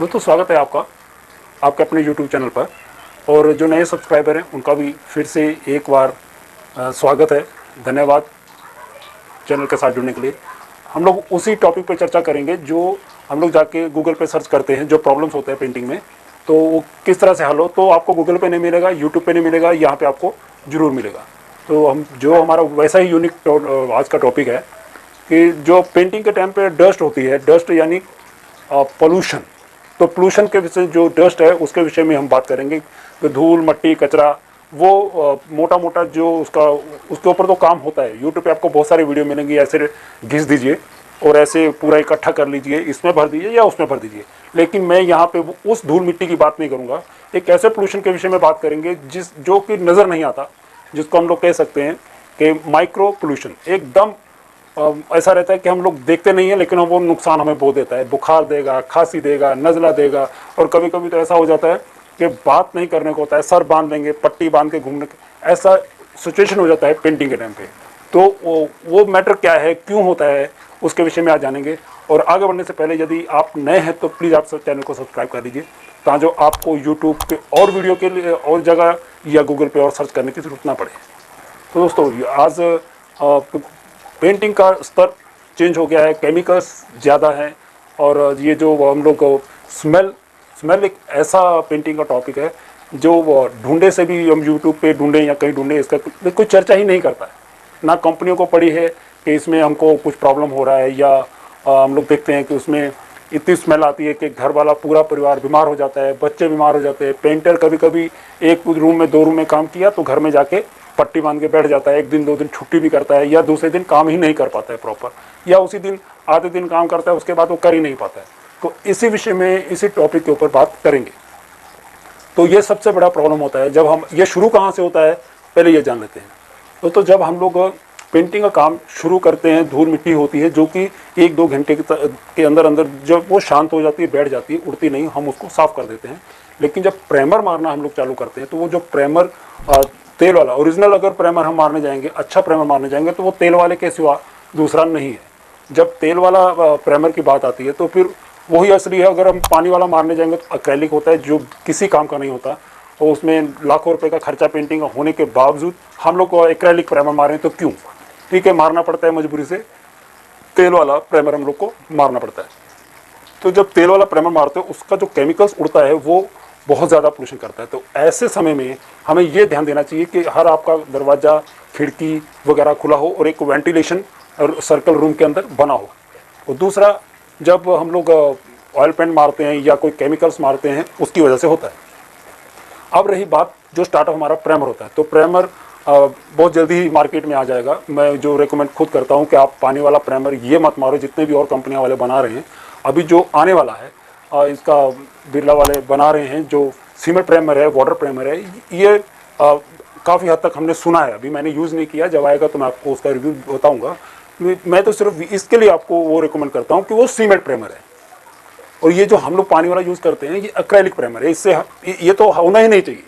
दोस्तों स्वागत है आपका आपके अपने YouTube चैनल पर। और जो नए सब्सक्राइबर हैं उनका भी फिर से एक बार स्वागत है। धन्यवाद चैनल के साथ जुड़ने के लिए। हम लोग उसी टॉपिक पर चर्चा करेंगे जो हम लोग जाके गूगल पे सर्च करते हैं, जो प्रॉब्लम्स होते हैं पेंटिंग में, तो वो किस तरह से हल हो। तो आपको गूगल पे नहीं मिलेगा, यूट्यूब पे नहीं मिलेगा, यहाँ पे आपको ज़रूर मिलेगा। तो हम जो हमारा वैसा ही यूनिक आज का टॉपिक है कि जो पेंटिंग के टाइम पे डस्ट होती है, डस्ट यानी पोल्यूशन। तो पोल्यूशन के विषय, जो डस्ट है उसके विषय में हम बात करेंगे। तो धूल, मट्टी, कचरा, वो मोटा मोटा जो उसके ऊपर तो काम होता है। यूट्यूब पे आपको बहुत सारी वीडियो मिलेंगी, ऐसे घिस दीजिए और ऐसे पूरा इकट्ठा कर लीजिए, इसमें भर दीजिए या उसमें भर दीजिए। लेकिन मैं यहाँ पे उस धूल मिट्टी की बात नहीं करूँगा। एक ऐसे पोल्यूशन के विषय में बात करेंगे जो कि नज़र नहीं आता, जिसको हम लोग कह सकते हैं कि माइक्रो पोल्यूशन। एकदम ऐसा रहता है कि हम लोग देखते नहीं हैं लेकिन वो नुकसान हमें बहुत देता है। बुखार देगा, खांसी देगा, नज़ला देगा, और कभी कभी तो ऐसा हो जाता है कि बात नहीं करने को होता है, सर बांध देंगे, पट्टी बांध के घूमने, ऐसा सिचुएशन हो जाता है पेंटिंग के टाइम पे। तो वो मैटर क्या है, क्यों होता है, उसके विषय में आज जानेंगे। और आगे बढ़ने से पहले यदि आप नए हैं तो प्लीज़ आप चैनल को सब्सक्राइब कर लीजिए, ताकि आपको यूट्यूब पे और वीडियो के लिए और जगह या गूगल पे और सर्च करने की ज़रूरत ना पड़े। तो दोस्तों आज पेंटिंग का स्तर चेंज हो गया है, केमिकल्स ज़्यादा हैं, और ये जो हम लोग स्मेल एक ऐसा पेंटिंग का टॉपिक है जो ढूंढे से भी हम यूट्यूब पे ढूंढें या कहीं ढूंढें, इसका कोई चर्चा ही नहीं करता है। ना कंपनियों को पड़ी है कि इसमें हमको कुछ प्रॉब्लम हो रहा है, या हम लोग देखते हैं कि उसमें इतनी स्मेल आती है कि घर वाला पूरा परिवार बीमार हो जाता है, बच्चे बीमार हो जाते हैं। पेंटर कभी कभी एक रूम में 2 रूम में काम किया तो घर में जाके पट्टी बांध के बैठ जाता है, 1 दिन 2 दिन छुट्टी भी करता है, या दूसरे दिन काम ही नहीं कर पाता है प्रॉपर, या उसी दिन आधे दिन काम करता है, उसके बाद वो कर ही नहीं पाता है। तो इसी विषय में, इसी टॉपिक के ऊपर बात करेंगे। तो ये सबसे बड़ा प्रॉब्लम होता है। जब हम ये शुरू कहाँ से होता है पहले ये जान लेते हैं। तो जब हम लोग पेंटिंग का काम शुरू करते हैं, धूल मिट्टी होती है जो कि 1-2 घंटे के अंदर अंदर जब वो शांत हो जाती है, बैठ जाती है, उड़ती नहीं, हम उसको साफ़ कर देते हैं। लेकिन जब प्राइमर मारना हम लोग चालू करते हैं तो वो जो प्राइमर तेल वाला ओरिजिनल अगर प्राइमर हम मारने जाएंगे, अच्छा प्राइमर मारने जाएंगे, तो वो तेल वाले के सिवा दूसरा नहीं है। जब तेल वाला प्राइमर की बात आती है तो फिर वही असली है। अगर हम पानी वाला मारने जाएंगे तो एक्रेलिक होता है जो किसी काम का नहीं होता, और उसमें लाखों रुपए का खर्चा पेंटिंग होने के बावजूद हम लोग को एक्रेलिक प्राइमर मारें तो क्यों? ठीक है, मारना पड़ता है मजबूरी से, तेल वाला प्राइमर हम लोग को मारना पड़ता है। तो जब तेल वाला प्राइमर मारते हो उसका जो केमिकल्स उड़ता है वो बहुत ज़्यादा पोल्यूशन करता है। तो ऐसे समय में हमें ये ध्यान देना चाहिए कि हर आपका दरवाज़ा, खिड़की वगैरह खुला हो और एक वेंटिलेशन और सर्कल रूम के अंदर बना हो। और दूसरा, जब हम लोग ऑयल पेंट मारते हैं या कोई केमिकल्स मारते हैं उसकी वजह से होता है। अब रही बात जो स्टार्टअप हमारा प्राइमर होता है, तो प्राइमर बहुत जल्दी ही मार्केट में आ जाएगा। मैं जो रेकमेंड खुद करता हूँ कि आप पानी वाला प्राइमर ये मत मारो, जितने भी और कंपनियाँ वाले बना रहे हैं। अभी जो आने वाला है इसका बिरला वाले बना रहे हैं, जो सीमेंट प्राइमर है, वाटर प्राइमर है, ये काफ़ी हद तक हमने सुना है। अभी मैंने यूज़ नहीं किया, जब आएगा तो मैं आपको उसका रिव्यू बताऊंगा। मैं तो सिर्फ इसके लिए आपको वो रिकमेंड करता हूँ कि वो सीमेंट प्राइमर है। और ये जो हम लोग पानी वाला यूज़ करते हैं ये एक्रेलिक प्राइमर है। इससे ये तो होना ही नहीं चाहिए,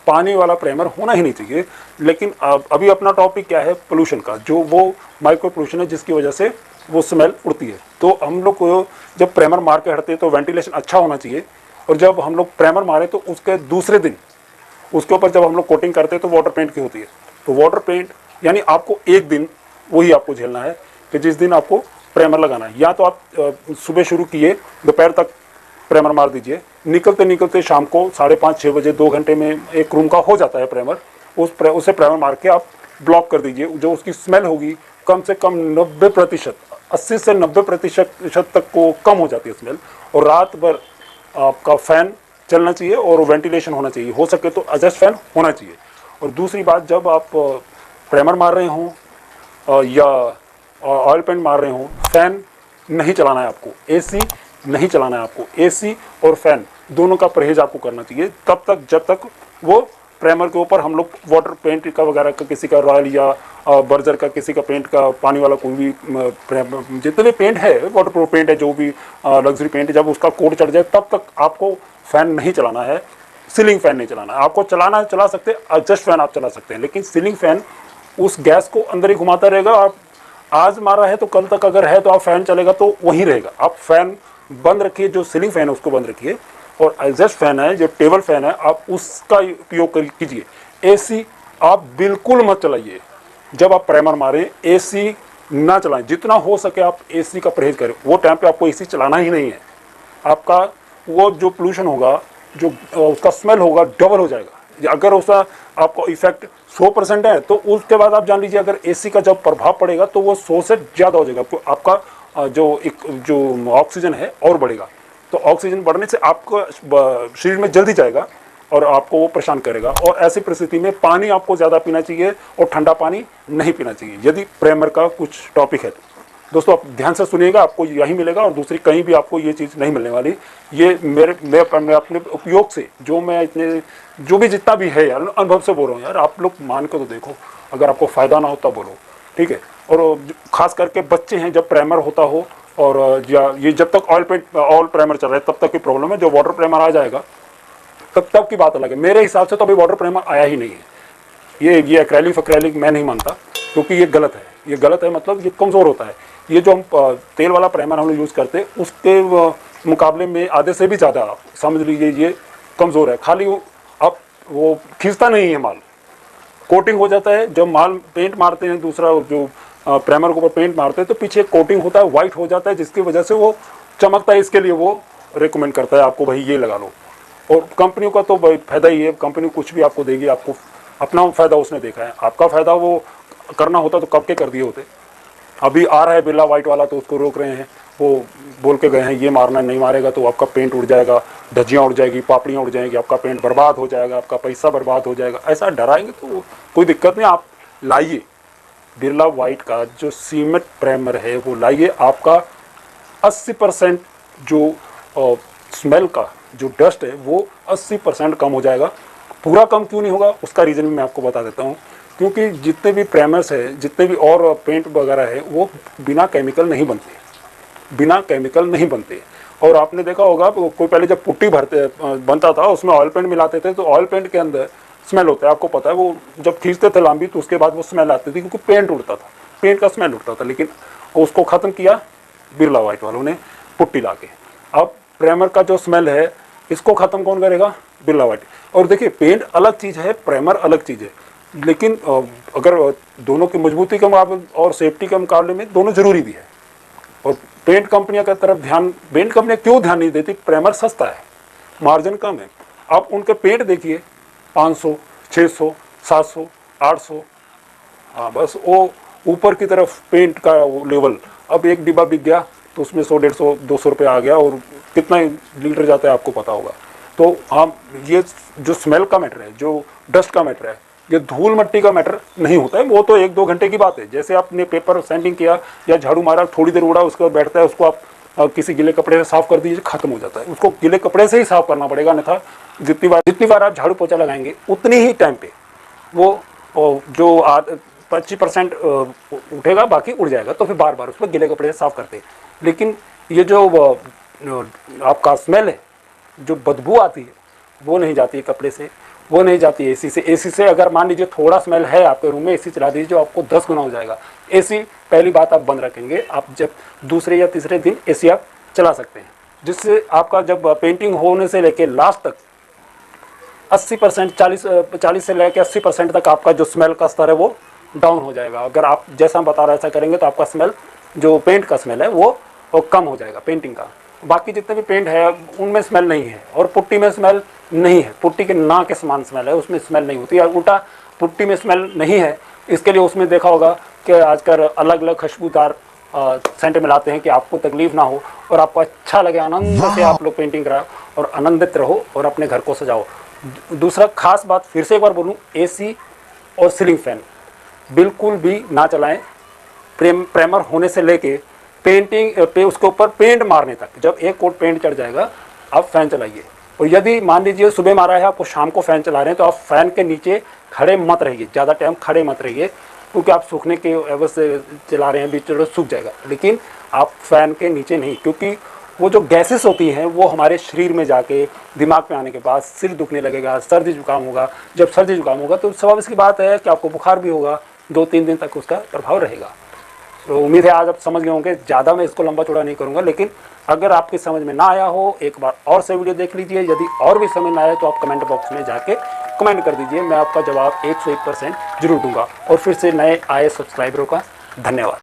पानी वाला प्राइमर होना ही नहीं चाहिए। लेकिन अभी अपना टॉपिक क्या है, पोल्यूशन का, जो वो माइक्रो पोल्यूशन है जिसकी वजह से वो स्मेल उड़ती है। तो हम लोग को जब प्राइमर मार के हटते हैं तो वेंटिलेशन अच्छा होना चाहिए। और जब हम लोग प्राइमर मारे तो उसके दूसरे दिन उसके ऊपर जब हम लोग कोटिंग करते हैं तो वाटर पेंट की होती है। तो वाटर पेंट यानी आपको एक दिन वही आपको झेलना है कि जिस दिन आपको प्राइमर लगाना है। या तो आप सुबह शुरू किए, दोपहर तक प्राइमर मार दीजिए, निकलते निकलते शाम को 5:30-6 बजे 2 घंटे में एक रूम का हो जाता है प्राइमर। उसे प्राइमर मार के आप ब्लॉक कर दीजिए। जो उसकी स्मेल होगी कम से कम 90%, 80 से 90% तक को कम हो जाती है स्मेल। और रात भर आपका फ़ैन चलना चाहिए और वेंटिलेशन होना चाहिए, हो सके तो एडजस्ट फैन होना चाहिए। और दूसरी बात, जब आप प्राइमर मार रहे हों या ऑयल पेंट मार रहे हों, फ़ैन नहीं चलाना है आपको, एसी नहीं चलाना है आपको। एसी और फैन दोनों का परहेज आपको करना चाहिए तब तक जब तक वो प्राइमर के ऊपर हम लोग वाटर पेंट का वगैरह का, किसी का रॉयल या बर्जर का, किसी का पेंट का, पानी वाला कोई भी जितने भी पेंट है, वाटर प्रूफ पेंट है, जो भी लग्जरी पेंट है, जब उसका कोड चढ़ जाए तब तक आपको फ़ैन नहीं चलाना है, सीलिंग फ़ैन नहीं चलाना है। आपको चलाना है, चला सकते हैं, एडजस्ट फैन आप चला सकते हैं, लेकिन सीलिंग फ़ैन उस गैस को अंदर ही घुमाता रहेगा। आप आज मारा है तो कल तक अगर है तो आप फ़ैन चलेगा तो वहीं रहेगा। आप फ़ैन बंद रखिए, जो सीलिंग फैन है उसको बंद रखिए, और एग्जॉस्ट फैन है, जो टेबल फैन है, आप उसका उपयोग कीजिए। एसी आप बिल्कुल मत चलाइए। जब आप प्राइमर मारें एसी ना चलाएं, जितना हो सके आप एसी का परहेज करें। वो टाइम पे आपको एसी चलाना ही नहीं है। आपका वो जो पोल्यूशन होगा, जो उसका स्मेल होगा, डबल हो जाएगा। अगर उसका आपको इफेक्ट 100% है तो उसके बाद आप जान लीजिए, अगर एसी का जब प्रभाव पड़ेगा तो वो 100 से ज़्यादा हो जाएगा। तो आपका जो ऑक्सीजन है और बढ़ेगा। तो ऑक्सीजन बढ़ने से आपको शरीर में जल्दी जाएगा और आपको वो परेशान करेगा। और ऐसी परिस्थिति में पानी आपको ज़्यादा पीना चाहिए और ठंडा पानी नहीं पीना चाहिए, यदि प्राइमर का कुछ टॉपिक है तो। दोस्तों आप ध्यान से सुनिएगा, आपको यही मिलेगा और दूसरी कहीं भी आपको ये चीज़ नहीं मिलने वाली। ये मैं अपने उपयोग से जो भी जितना भी है यार, अनुभव से बोल रहा हूँ यार। आप लोग मान के तो देखो, अगर आपको फ़ायदा ना हो तब बोलो, ठीक है। और ख़ास करके बच्चे हैं, जब प्राइमर होता हो और या ये जब तक ऑयल प्राइमर चल रहा है तब तक की प्रॉब्लम है। जो वाटर प्राइमर आ जाएगा तब की बात अलग है। मेरे हिसाब से तो अभी वाटर प्राइमर आया ही नहीं है। ये एक्रेलिक मैं नहीं मानता, क्योंकि ये गलत है। ये गलत है मतलब ये कमज़ोर होता है। ये जो हम तेल वाला प्राइमर हम लोग यूज़ करते हैं उसके मुकाबले में आधे से भी ज़्यादा समझ लीजिए ये कमज़ोर है। खाली अब वो खींचता नहीं है माल, कोटिंग हो जाता है। जब माल पेंट मारते हैं, दूसरा जो प्राइमर के ऊपर पेंट मारते हैं तो पीछे कोटिंग होता है, वाइट हो जाता है, जिसकी वजह से वो चमकता है। इसके लिए वो रिकमेंड करता है आपको, भाई ये लगा लो। और कंपनियों का तो भाई फ़ायदा ही है, कंपनी कुछ भी आपको देगी, आपको अपना फ़ायदा उसने देखा है। आपका फ़ायदा वो करना होता तो कब के कर दिए होते। अभी आ रहा है बिरला वाइट वाला तो उसको रोक रहे हैं। वो बोल के गए हैं ये मारना, नहीं मारेगा तो आपका पेंट उड़ जाएगा, धज्जियाँ उड़ जाएगी, पापड़ियाँ उड़ जाएंगी, आपका पेंट बर्बाद हो जाएगा, आपका पैसा बर्बाद हो जाएगा। ऐसा डराएंगे तो कोई दिक्कत नहीं। आप लाइए बिरला वाइट का जो सीमेंट प्राइमर है वो लाइए। आपका 80% जो स्मेल का जो डस्ट है वो 80% कम हो जाएगा। पूरा कम क्यों नहीं होगा उसका रीज़न मैं आपको बता देता हूँ। क्योंकि जितने भी प्राइमर्स है, जितने भी और पेंट वगैरह है, वो बिना केमिकल नहीं बनते। और आपने देखा होगा कोई पहले जब पुट्टी बनता था उसमें ऑयल पेंट मिलाते थे, तो ऑयल पेंट के अंदर स्मेल होता है, आपको पता है। वो जब खींचते थे लांबी तो उसके बाद वो स्मेल आती थी, क्योंकि पेंट उड़ता था, पेंट का स्मेल उड़ता था। लेकिन उसको ख़त्म किया बिरला वाइट वालों ने पुट्टी ला के। अब प्राइमर का जो स्मेल है इसको ख़त्म कौन करेगा? बिरला वाइट। और देखिए पेंट अलग चीज़ है, प्राइमर अलग चीज़ है। लेकिन अगर दोनों की मजबूती के मुकाबले और सेफ्टी के मुकाबले में दोनों ज़रूरी भी है। और पेंट कंपनियों की तरफ पेंट कंपनियाँ क्यों ध्यान नहीं देती? प्राइमर सस्ता है, मार्जिन कम है। आप उनके पेंट देखिए 500, 600, 700, 800। हाँ बस वो ऊपर की तरफ पेंट का लेवल। अब एक डिब्बा बिक गया तो उसमें 100, 150, 200 रुपये आ गया, और कितना लीटर जाता है आपको पता होगा। तो हाँ, ये जो स्मेल का मैटर है, जो डस्ट का मैटर है, ये धूल मिट्टी का मैटर नहीं होता है। वो तो 1-2 घंटे की बात है। जैसे आपने पेपर सैंडिंग किया या झाड़ू मारा, थोड़ी देर उड़ा, उसके बाद बैठता है, उसको आप किसी गीले कपड़े से साफ़ कर दीजिए, खत्म हो जाता है। उसको गीले कपड़े से ही साफ़ करना पड़ेगा, अन्यथा जितनी बार आप झाड़ू पोछा लगाएंगे उतनी ही टाइम पे वो जो 25% उठेगा, बाकी उड़ जाएगा। तो फिर बार बार उसको गीले कपड़े से साफ़ करते हैं। लेकिन ये जो आपका स्मेल है, जो बदबू आती है, वो नहीं जाती है कपड़े से, वो नहीं जाती है एसी से। एसी से अगर मान लीजिए थोड़ा स्मेल है आपके रूम में, एसी चला दीजिए जो आपको 10 गुना हो जाएगा। एसी पहली बात आप बंद रखेंगे, आप जब दूसरे या तीसरे दिन एसी आप चला सकते हैं, जिससे आपका जब पेंटिंग होने से लेके लास्ट तक 80%, 40 से लेकर 80% तक आपका जो स्मेल का स्तर है वो डाउन हो जाएगा। अगर आप जैसा बता रहे ऐसा करेंगे तो आपका स्मेल, जो पेंट का स्मेल है वो कम हो जाएगा पेंटिंग का। बाकी जितने भी पेंट है उनमें स्मेल नहीं है, और पुट्टी में स्मेल नहीं है। पुट्टी के ना के समान स्मेल है, उसमें स्मेल नहीं होती है। उल्टा पुट्टी में स्मेल नहीं है, इसके लिए उसमें देखा होगा कि आजकल अलग अलग खुशबूदार सेंट मिलाते हैं कि आपको तकलीफ ना हो और आपको अच्छा लगे, आनंद से आप लोग पेंटिंग कराओ और आनंदित रहो और अपने घर को सजाओ। दूसरा खास बात फिर से एक बार बोलूँ, एसी और सीलिंग फैन बिल्कुल भी ना चलाएं। प्राइमर होने से लेके पेंटिंग पे उसके ऊपर पेंट मारने तक, जब एक कोट पेंट चढ़ जाएगा आप फैन चलाइए। और यदि मान लीजिए सुबह मारा है, आपको शाम को फैन चला रहे हैं, तो आप फैन के नीचे खड़े मत रहिए, ज़्यादा टाइम खड़े मत रहिए, क्योंकि आप सूखने के एवज से चला रहे हैं, बीच में सूख जाएगा। लेकिन आप फैन के नीचे नहीं, क्योंकि वो जो गैसेस होती हैं वो हमारे शरीर में जाके दिमाग में आने के बाद सिर दुखने लगेगा, सर्दी जुकाम होगा। जब सर्दी जुकाम होगा तो स्वाभाविक की बात है कि आपको बुखार भी होगा, 2-3 दिन तक उसका प्रभाव रहेगा। तो उम्मीद है आज आप समझ गए होंगे। ज़्यादा मैं इसको लंबा चौड़ा नहीं करूँगा, लेकिन अगर आपकी समझ में ना आया हो, एक बार और से वीडियो देख लीजिए। यदि और भी समझ में आया तो आप कमेंट बॉक्स में जाके कमेंट कर दीजिए, मैं आपका जवाब 101% जरूर दूंगा। और फिर से नए आए सब्सक्राइबरों का धन्यवाद।